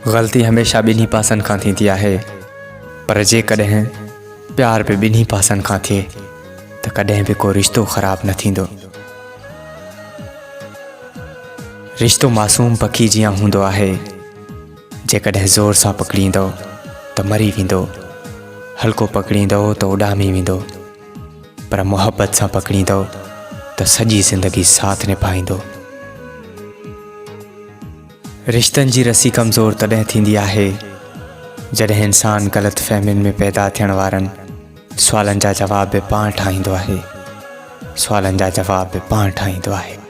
ग़लती हमेशा ॿिन्ही पासनि खां थींदी आहे, पर जेकॾहिं प्यार बि ॿिन्ही पासनि खां थिए त कॾहिं बि को रिश्तो ख़राब न थींदो। रिश्तो मासूम पखी जीअं हूंदो आहे, जेकॾहिं ज़ोर सां पकड़ींदो त मरी वेंदो, हल्को पकड़ींदो त उॾामी वेंदो, पर मुहबत सां पकड़ींदो त सॼी ज़िंदगी साथ निभाईंदो। रिश्तनि जी रसी कमज़ोर तॾहिं थींदी आहे जॾहिं इंसान ग़लति फ़हमियुनि में पैदा थियण वारनि सुवालनि जा जवाब बि पाण ठाहींदो आहे।